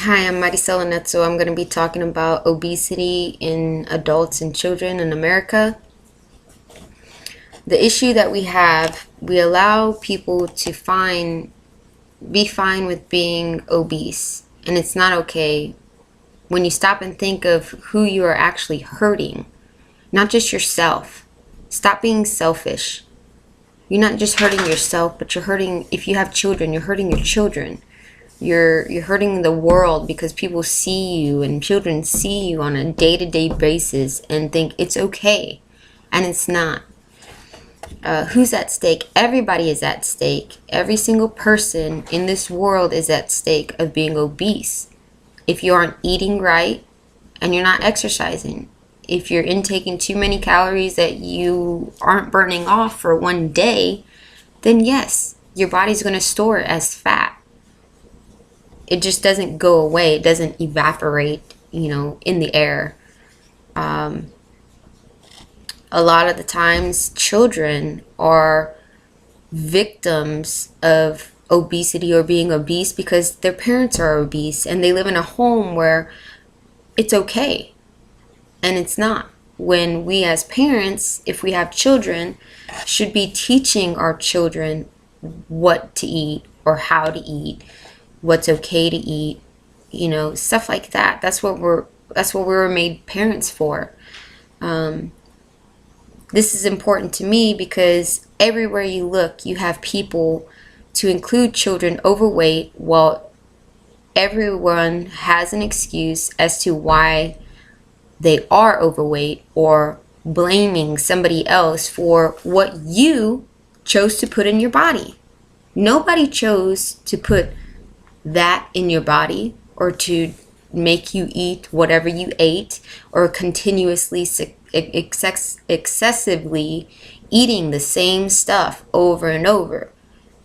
Hi, I'm Netzel. I'm going to be talking about obesity in adults and children in America. The issue that we allow people to be fine with being obese, and it's not okay when you stop and think of who you are actually hurting, not just yourself. Stop being selfish. You're not just hurting yourself, but you're hurting, if you have children, you're hurting your children. You're hurting the world because people see you and children see you on a day-to-day basis and think it's okay, and it's not. Who's at stake? Everybody is at stake. Every single person in this world is at stake of being obese. If you aren't eating right and you're not exercising, if you're intaking too many calories that you aren't burning off for one day, then yes, your body's going to store it as fat. It just doesn't go away. It doesn't evaporate, in the air. A lot of the times, children are victims of obesity or being obese because their parents are obese and they live in a home where it's okay. And it's not. When we as parents, if we have children, should be teaching our children what to eat or how to eat, what's okay to eat, stuff like that. That's what we were made parents for. This is important to me because everywhere you look, you have people, to include children, overweight, while everyone has an excuse as to why they are overweight, or blaming somebody else for what you chose to put in your body. Nobody chose to put that in your body or to make you eat whatever you ate, or continuously excessively eating the same stuff over and over.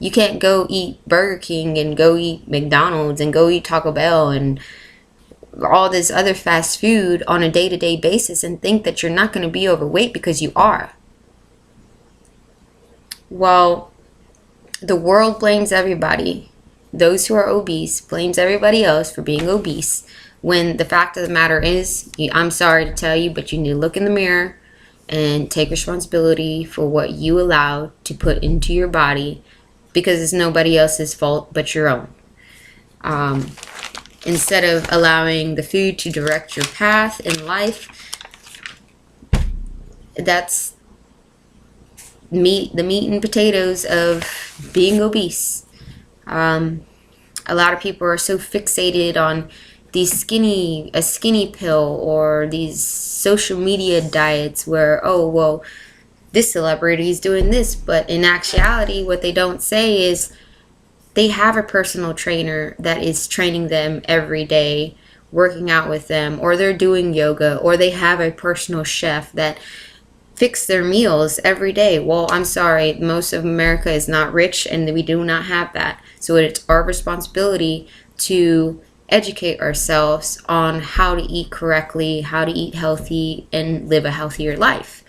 You can't go eat Burger King and go eat McDonald's and go eat Taco Bell and all this other fast food on a day-to-day basis and think that you're not going to be overweight, because you are. Well, the world blames everybody. Those who are obese blames everybody else for being obese, when the fact of the matter is, I'm sorry to tell you, but you need to look in the mirror and take responsibility for what you allow to put into your body, because it's nobody else's fault but your own. Instead of allowing the food to direct your path in life, that's the meat and potatoes of being obese. A lot of people are so fixated on a skinny pill, or these social media diets where, oh, well, this celebrity is doing this. But in actuality, what they don't say is they have a personal trainer that is training them every day, working out with them, or they're doing yoga, or they have a personal chef that fix their meals every day. Well, I'm sorry, most of America is not rich, and we do not have that. So it's our responsibility to educate ourselves on how to eat correctly, how to eat healthy, and live a healthier life.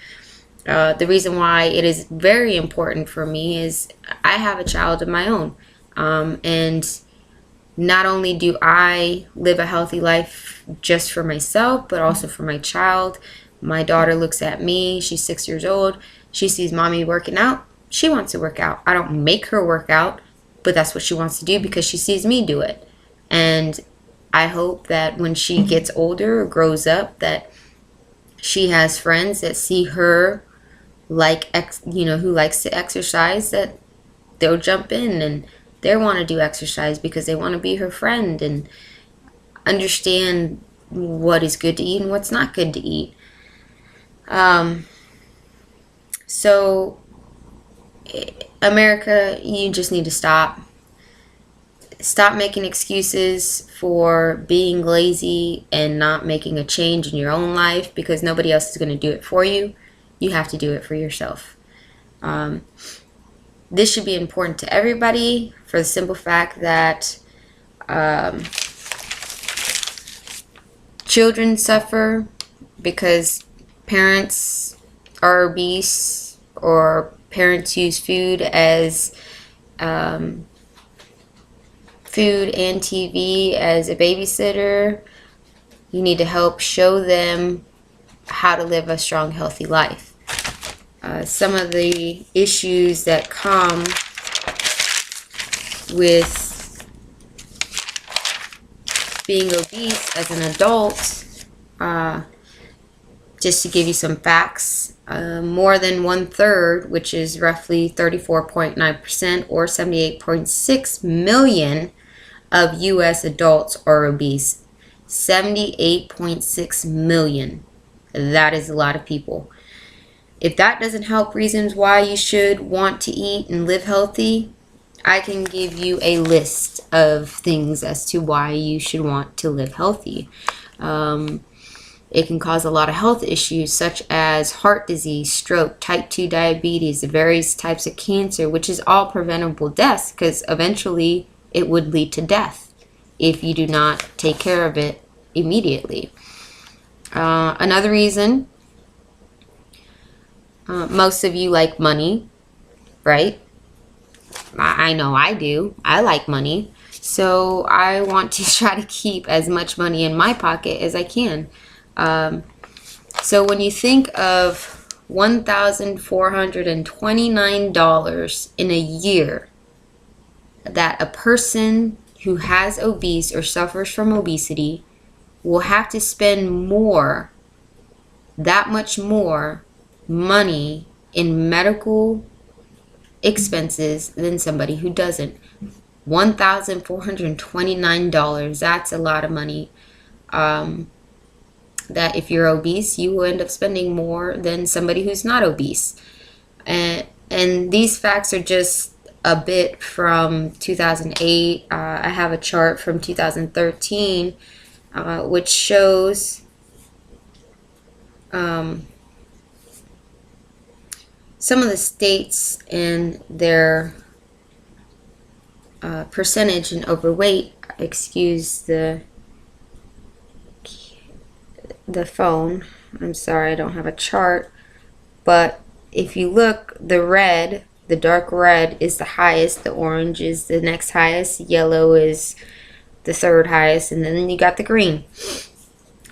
The reason why it is very important for me is I have a child of my own. And not only do I live a healthy life just for myself, but also for my child. My daughter looks at me. She's 6 years old. She sees mommy working out. She wants to work out. I don't make her work out, but that's what she wants to do because she sees me do it. And I hope that when she gets older or grows up, that she has friends that see her who likes to exercise, that they'll jump in and they want to do exercise because they want to be her friend and understand what is good to eat and what's not good to eat. So America, you just need to stop making excuses for being lazy and not making a change in your own life, because nobody else is going to do it for you. You have to do it for yourself. This should be important to everybody, for the simple fact that children suffer because parents are obese, or parents use food food and TV as a babysitter. You need to help show them how to live a strong, healthy life. Some of the issues that come with being obese as an adult, just to give you some facts, more than 1/3, which is roughly 34.9% or 78.6 million of U.S. adults are obese. 78.6 million. That is a lot of people. If that doesn't help reasons why you should want to eat and live healthy, I can give you a list of things as to why you should want to live healthy. It can cause a lot of health issues such as heart disease, stroke, type 2 diabetes, the various types of cancer, which is all preventable deaths because eventually it would lead to death if you do not take care of it immediately. Another reason, most of you like money, right? I know I do. I like money. So I want to try to keep as much money in my pocket as I can. So when you think of $1,429 in a year that a person who has obese or suffers from obesity will have to spend more, that much more money in medical expenses than somebody who doesn't. $1,429, that's a lot of money. That if you're obese, you will end up spending more than somebody who's not obese. And these facts are just a bit from 2008. I have a chart from 2013 which shows some of the states and their percentage in overweight. Excuse the phone. I'm sorry, I don't have a chart. But if you look, the red, the dark red is the highest, the orange is the next highest, yellow is the third highest, and then you got the green.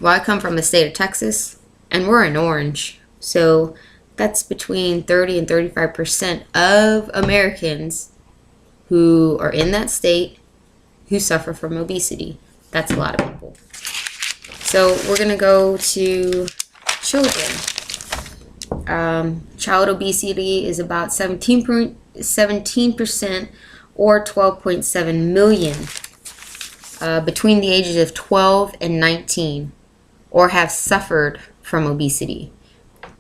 Well, I come from the state of Texas, and we're in orange. So that's between 30 and 35% of Americans who are in that state who suffer from obesity. That's a lot of people. So we're going to go to children. Child obesity is about 17% or 12.7 million between the ages of 12 and 19 or have suffered from obesity.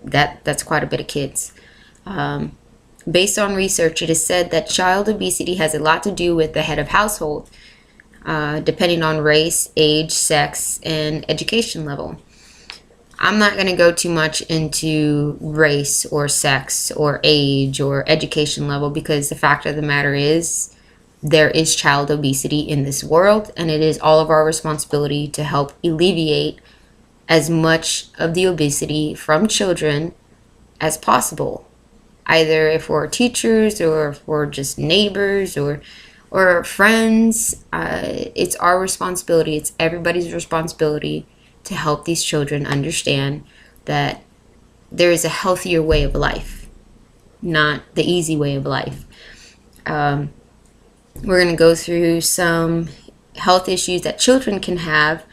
That's quite a bit of kids. Based on research, it is said that child obesity has a lot to do with the head of household, depending on race, age, sex, and education level. I'm not going to go too much into race or sex or age or education level because the fact of the matter is there is child obesity in this world, and it is all of our responsibility to help alleviate as much of the obesity from children as possible. Either if we're teachers or if we're just neighbors or friends, it's our responsibility, it's everybody's responsibility to help these children understand that there is a healthier way of life, not the easy way of life. We're going to go through some health issues that children can have: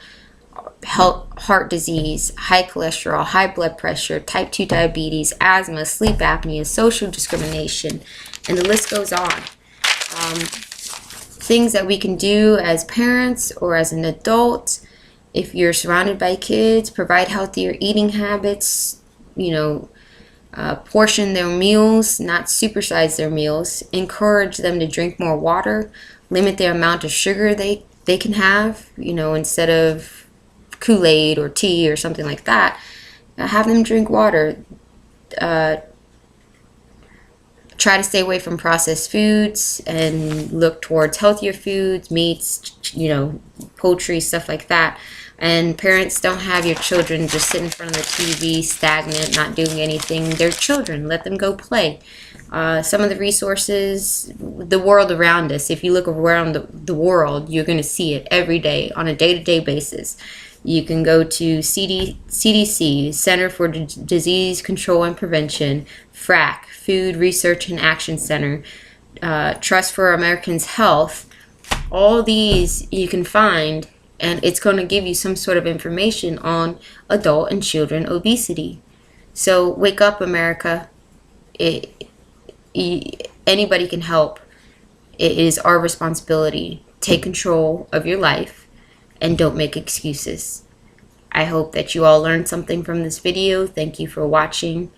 heart disease, high cholesterol, high blood pressure, type 2 diabetes, asthma, sleep apnea, social discrimination, and the list goes on. Things that we can do as parents or as an adult: if you're surrounded by kids, provide healthier eating habits, portion their meals, not supersize their meals, encourage them to drink more water, limit the amount of sugar they can have, instead of Kool-Aid or tea or something like that. Have them drink water. Try to stay away from processed foods and look towards healthier foods, meats, poultry, stuff like that. And parents, don't have your children just sit in front of the TV stagnant, not doing anything. They're children. Let them go play. Some of the resources, the world around us. If you look around the world, you're going to see it every day on a day-to-day basis. You can go to CDC, Center for Disease Control and Prevention, FRAC, Food Research and Action Center, Trust for Americans Health. All these you can find, and it's going to give you some sort of information on adult and children obesity. So wake up, America. Anybody can help. It is our responsibility. Take control of your life and don't make excuses. I hope that you all learned something from this video. Thank you for watching.